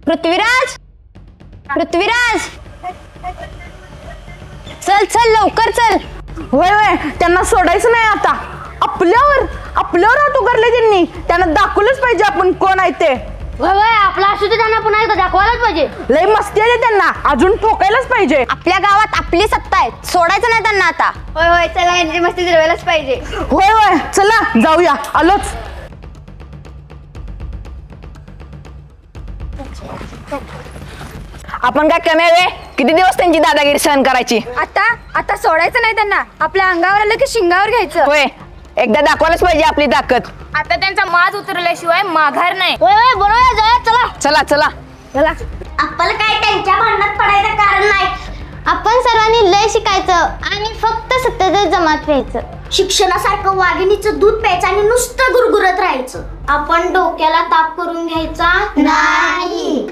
पृथ्वीराज, पृथ्वीराज, चल चल लवकर चल. होय होय, त्यांना सोडायचं नाही आता. आपल्यावर हात उगारले त्यांनी. त्यांना दाखवलंच पाहिजे आपण कोण आहे ते. आपला असू ते त्यांना पुन्हा एकदा दाखवायलाच पाहिजे. लय मस्ती आहे त्यांना, अजून ठोकायलाच पाहिजे. आपल्या गावात आपली सत्ता आहे, सोडायचं नाही त्यांना आता. होय होय, चला यांची मस्ती जिरवायलाच पाहिजे. होय होय, चला जाऊया, आलोच. आपण काय कमी आहे? किती दिवस त्यांची दादागिरी सहन करायची? आता सोडायचं नाही त्यांना. आपल्या अंगावर आलं की शिंगावर घ्यायचं. होय, एकदा दाखवायलाच पाहिजे आपली ताकद. आता त्यांचा माज उतरल्याशिवाय माघार नाही. होय होय, बरोबर. चला चला चला चला. आपल्याला काय त्यांच्या भांडणात पडायचं कारण नाही. आपण सर्वांनी लय शिकायचं आणि फक्त सत्तेत जमात व्हायचं. शिक्षणासारखं वाघिणीचं दूध प्यायचं आणि नुसतं गुरगुरत राहायचं. आपण डोक्याला ताप करून घ्यायचा नाही.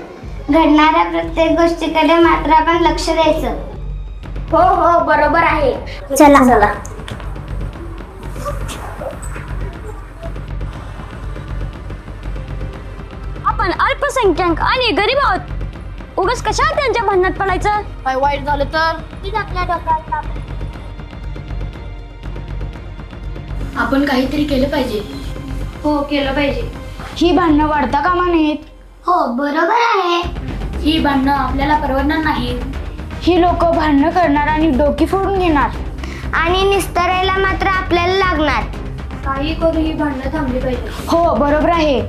घडणाऱ्या प्रत्येक गोष्टीकडे मात्र आपण लक्ष द्यायचं. हो हो, बरोबर आहे. चला चला. आपण अल्पसंख्याक आणि गरीब आहोत. उगाच कशाला त्यांच्या भांडणात पडायचं? काय वाईट झालं तर तीच आपल्या डोक्याला ताप. आपण काहीतरी केलं पाहिजे. हो, केलं पाहिजे. ही भांडणं वाढता कामा नयेत. हो, बरोबर आहे. ही भांडणं आपल्याला परवडणार नाही. ही लोक भांडणं करणार आणि डोकी फोडून घेणार आणि निस्तरायला मात्र आपल्याला लागणार. काही करू ही भांडणं थांबली पाहिजे. हो, बरोबर आहे.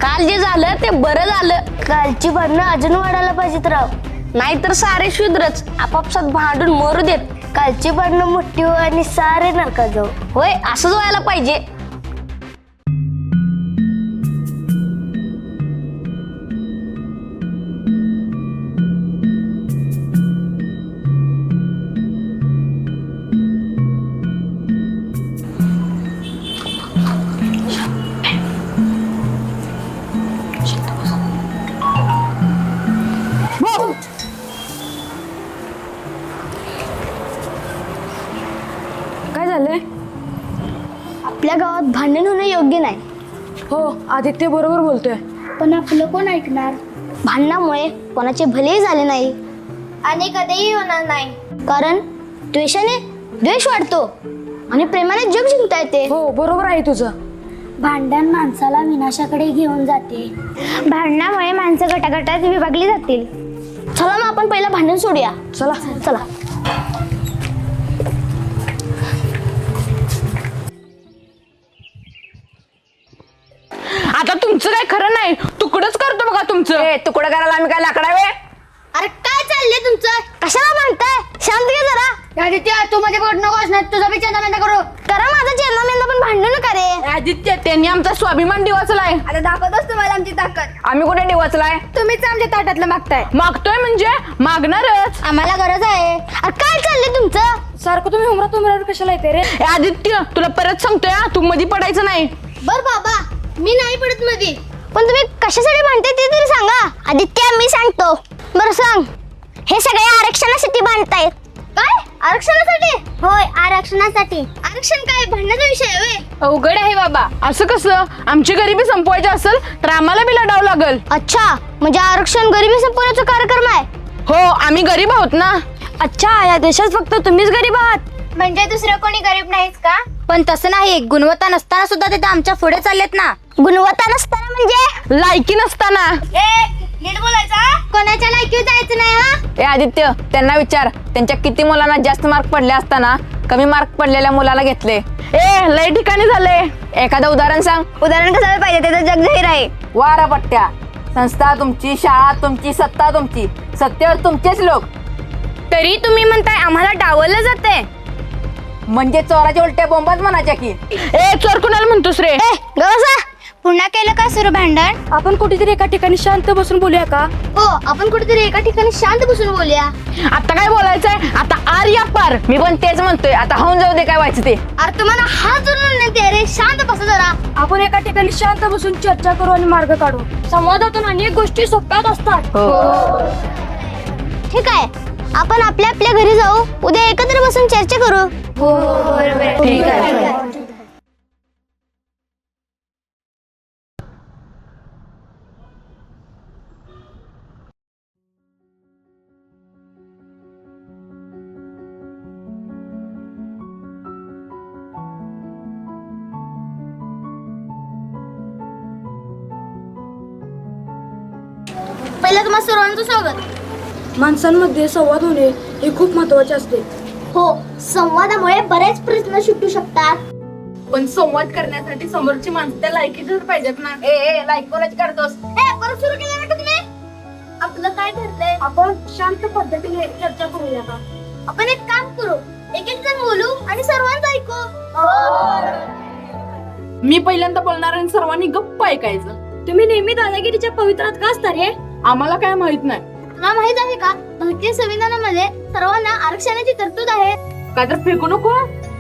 काल जे झालं ते बरं झालं. कालची भांडणं अजून वाढायला पाहिजेत राव. नाहीतर सारे शूद्रच आपापसात भांडून मरू देत. कालची भांडणं मोठी हो आणि सारे नरका जाऊ. होय, असंच व्हायला पाहिजे. काय झालंय? आपल्या गावात भांडण होणं योग्य नाही. हो, आदित्य बरोबर बोलतोय. पण आपलं कोण ऐकणार? भांडणामुळे कोणाचे भलेही झाले नाही आणि कधीही होणार नाही. कारण द्वेषाने द्वेष वाढतो आणि प्रेमाने जग जिंकता येते. हो, बरोबर आहे तुझं. भांडण माणसाला विनाशाकडे घेऊन जाते. भांडणामुळे माणसं गटागटात विभागली जातील. चला मग आपण पहिलं भांडण सोडूया. चला चला. आता तुमचं काय खरं नाही. तुकडच करतो बघा तुमचं. तुकडं करायला आम्ही काय लाकडावे? अरे काय चाललंय तुमचं? कशाला म्हणताय? शांत घे जरा. आदित्य, तू मध्ये बोट नकोस ना. तुझा बी चेंदा करू. करा माझा चेन्नमेंदा, पण भांडू नका रे. आदित्य, त्यांनी आमचा स्वाभिमान डिवचलाय. आता दाखवतोस तुम्हाला आमची ताकद. आम्ही कुठे डिवचलाय? तुम्हीच आमच्या ताटातलं मागताय. मागतोय म्हणजे मागणारच. आम्हाला गरज आहे. अरे काय चाललंय तुमचं? सारखं तुम्ही उमरावर कशाला येते रे? आदित्य, तुला परत सांगतोय हा, तू मध्ये पडायचं नाही. बर बाबा, मी नाही पडत मध्ये. पण तुम्ही कशासाठी भांडते ते तरी सांगा. आदित्य, मी सांगतो. बरं सांग. हे सगळे आरक्षणासाठी भांडतायत. काय? आरक्षणासाठी? होय, आरक्षणासाठी. आरक्षण काय भांडण्याचा विषय आहे होय? अवघड आहे बाबा. असं कसं? आमची गरिबी संपवायची असेल तर आम्हाला बी लढावं लागल. अच्छा, म्हणजे आरक्षण गरिबी संपवण्याचा कार्यक्रम आहे. हो, आम्ही गरीब आहोत ना. अच्छा, या देशात फक्त तुम्हीच गरीब आहात. म्हणजे दुसरं कोणी गरीब नाहीच का? पण तसं नाही. गुणवत्ता नसताना सुद्धा ते आमच्या पुढे चाललेत ना. गुणवत्ता नसताना म्हणजे? लायकी नसताना. नीट बोलायचा. कोणाच्या लायकीवर जायचं नाही हा. आदित्य, त्यांना विचार, त्यांच्या किती मुलांना जास्त मार्क पडले असताना कमी मार्क पडलेल्या मुलाला घेतले. लय ठिकाणी झालंय. एखादं उदाहरण सांग. उदाहरण कशाला पाहिजे? त्याचं जग जाहीर आहे. वारा पट्ट्या. संस्था तुमची, शाळा तुमची, सत्ता तुमची, सत्तेवर तुमचेच लोक. तरी तुम्ही म्हणताय आम्हाला डावललं जाते. म्हणजे चोराच्या उलट्या बोंबाच म्हणायच्या की. चोर कुणाला म्हणतोस रे? गवसा, पुन्हा केलं का सुरू भांडण? आपण कुठेतरी एका ठिकाणी शांत बसून बोलूया का? हो, आपण कुठेतरी एका ठिकाणी शांत बसून बोलूया. आता काय बोलायचंय? आता आर या पार. मी पण तेच म्हणतोय. आता होऊन जाऊ दे काय व्हायचं ते. अरे तुम्हाला हात जोडून नाही रे. शांत बसा जरा. आपण एका ठिकाणी शांत बसून चर्चा करू आणि मार्ग काढू. संवादातून अनेक गोष्टी सोप्यात असतात. ठीक आहे, आपण आपल्या आपल्या घरी जाऊ. उद्या एकत्र बसून चर्चा करू. ठीक आहे. तुम्हा सर्वांचं स्वागत. माणसांमध्ये संवाद होणे हे खूप महत्वाचे असते. हो, संवादामुळे बरेच प्रश्न सुटू शकतात. पण संवाद करण्यासाठी समोरची माणसं त्या लायकीच पाहिजेत ना. ए लाईक कोणाची करतोस? परत सुरू केलं ना का तुम्ही? आपलं काय ठरलंय? आपण शांत पद्धतीने चर्चा करूया का? आपण एक काम करू, एक एक जण बोलू आणि सर्वांचं ऐकू. मी पहिल्यांदा बोलणार आणि सर्वांनी गप्प ऐकायचं. तुम्ही नेहमी दादागिरीच्या पवित्रात का असता रे? आम्हाला काय माहित नाही. तुला माहित आहे का, भारतीय संविधानामध्ये सर्वांना आरक्षणाची तरतूद आहे. काय तर फेकू नको.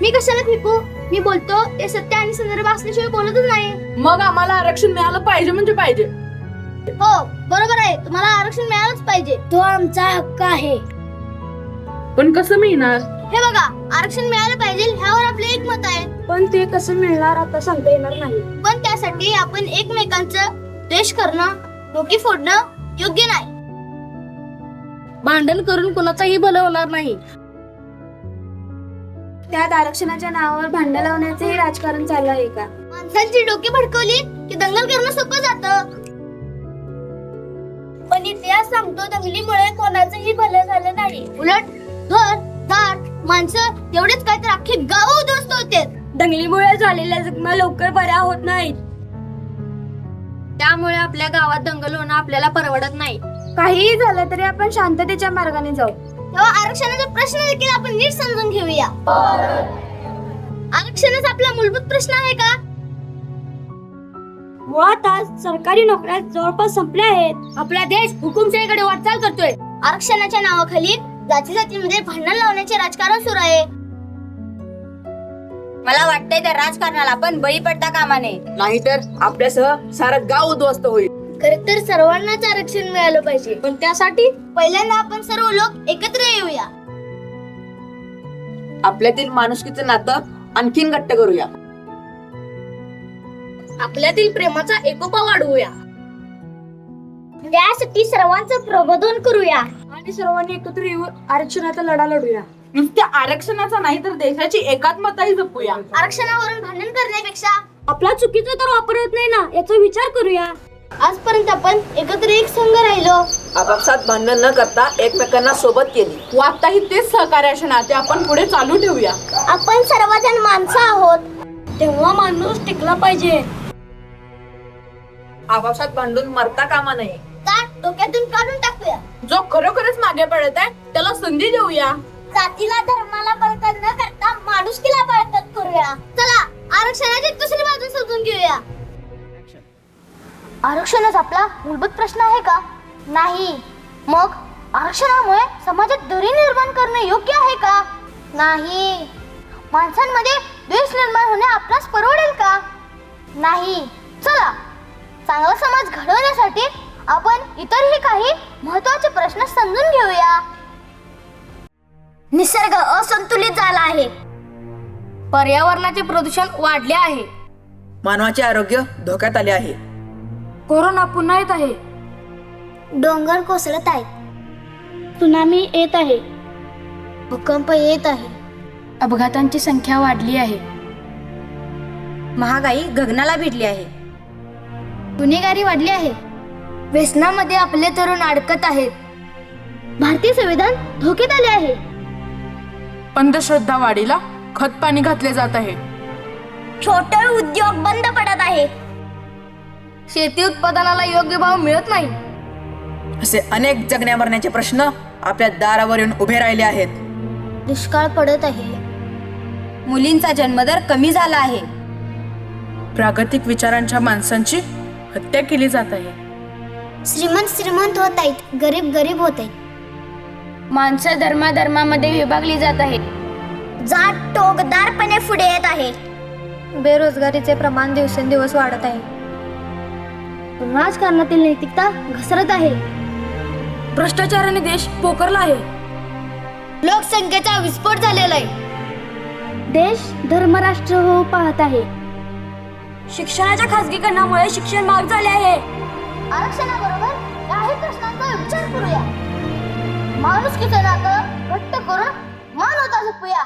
मी कशाला फेकू? मी बोलतो ते सत्य आणि संदर्भ असल्याशिवाय बोलतच नाही. मग आम्हाला आरक्षण मिळालं पाहिजे म्हणजे पाहिजे. हो बरोबर आहे, तुम्हाला आरक्षण मिळालंच पाहिजे. तो आमचा हक्क आहे. पण कसं मिळणार? हे बघा, आरक्षण मिळालं पाहिजे ह्यावर आपले एक मत आहे. पण ते कसं मिळणार आता सांगता येणार नाही. पण त्यासाठी आपण एकमेकांचं द्वेष करणं, डोकी फोडणं योग्य नाही. भांडण करून कोणाचाही भलं होणार नाही. त्यात आरक्षणाच्या नावावर भांडण लावण्याचंही राजकारण चाललं आहे का? माणसांची डोकी भडकवली की दंगल करणं सोपं जातं. पण इतिहास सांगतो दंगलीमुळे कोणाचंही भलं झालं नाही. उलट घर दार माणसं तेवढेच काय तर अख्खे गाव उद्ध्वस्त होते. दंगलीमुळे झालेल्या जखमा लवकर बऱ्या होत नाहीत. त्यामुळे आपल्या गावात दंगल होणं आपल्याला परवडत नाही. काहीही झालं तरी आपण शांततेच्या मार्गाने जाऊ. तेव्हा आरक्षणाचा प्रश्न देखील आपण नीट समजून घेऊया. आरक्षणच आपला मूलभूत प्रश्न आहे का? मुळात आज सरकारी नोकऱ्या जवळपास संपल्या आहेत. आपला देश हुकुमशाहीकडे वाटचाल करतोय. आरक्षणाच्या नावाखाली जाती जातीमध्ये भांडण लावण्याचे राजकारण सुरू आहे. मला वाटतंय त्या राजकारणाला आपण बळी पडता कामा नये. नाहीतर आपल्यासह सारं गाव उद्ध्वस्त होईल. खर तर सर्वांनाच आरक्षण मिळालं पाहिजे. पण त्यासाठी पहिल्यांदा आपण सर्व लोक एकत्र येऊया. आपल्यातील माणुसकीचं नातं आणखीन घट्ट करूया. आपल्यातील प्रेमाचा एकोपा वाढवूया. त्यासाठी सर्वांचं प्रबोधन करूया. आणि सर्वांनी एकत्र येऊन आरक्षणाचा लढा लढूया. नुसत्या आरक्षणाचा नाही तर देशाची एकात्मताही जपूया. आरक्षणावरून भांडण करण्यापेक्षा आपला चुकीचा तर वापर होत नाही ना याचा विचार करूया. आजपर्यंत आपण एकत्र एक संघ राहिलो. आपापसात भांडण न करता एकमेकांना सोबत केली. व आताही तेच सहकार्याचे नाते आपण पुढे चालू ठेवूया. आपण सर्वजण माणसं आहोत. तेव्हा माणूस टिकला पाहिजे. आपापसात भांडून मरता कामा नये. ताट डोक्यातून काढून टाकूया. जो खरोखरच मागे पडत आहे त्याला संधी देऊया. जातीला धर्माला बळकट न करता माणुसकीला बळकट करूया. चला आरक्षणाची दुसरी बाजू समजून घेऊया. आरक्षणच आपला मूलभूत प्रश्न आहे का? नाही. मग आरक्षणामुळे समाजात दरी निर्माण करणे योग्य आहे का? नाही. माणसांमध्ये द्वेष निर्माण होणे आपल्यास परवडेल का? नाही. चला चांगला समाज घडवण्यासाठी आपण इतरही काही महत्त्वाचे प्रश्न समजून घेऊया. निसर्ग असंतुलित झाला आहे. पर्यावरणाचे प्रदूषण वाढले आहे. मानवाचे आरोग्य धोक्यात आले आहे. कोरोना पुन्हा येत आहे. डोंगर कोसळत आहेत. सुनामी येत आहे. भूकंप येत आहे. अपघातांची संख्या वाढली आहे. महागाई गगनाला भिडली आहे. गुन्हेगारी वाढली आहे. व्यसनामध्ये आपले तरुण अडकत आहेत. भारतीय संविधान धोक्यात आले आहे. अंधश्रद्धा वाढीला खत पाणी घातले जात आहे. छोटे उद्योग बंद पडत आहे. शेती उत्पादनाला योग्य भाव मिळत नाही. असे अनेक जगण्या मरण्याचे प्रश्न आपल्या दारावर येऊन उभे राहिले आहेत. दुष्काळ पडत आहे. मुलींचा जन्मदर कमी झाला आहे. प्रागतिक विचारांच्या माणसांची हत्या केली जात आहे. श्रीमंत श्रीमंत होत आहेत. गरीब गरीब होत आहेत. माणसं धर्माधर्मामध्ये विभागली जात आहेत. जात टोकदारपणे पुढे येत आहे. बेरोजगारीचे प्रमाण दिवसेंदिवस वाढत आहे. राजकारणातील नैतिकता घसरत आहे. भ्रष्टाचाराने देश पोखरला आहे. लोकसंख्येचा विस्फोट झालेला आहे. देश धर्मराष्ट्र होऊ पाहत आहे. शिक्षणाच्या खासगीकरणामुळे शिक्षण महाग झाले आहे. आरक्षणाबरोबर काही प्रश्नांचा विचार करूया. माणुसकीचं नातं घट्ट करून मानवता जपूया.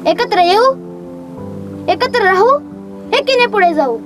एकत्र येऊ, एकत्र राहू, एकीने पुढे जाऊ.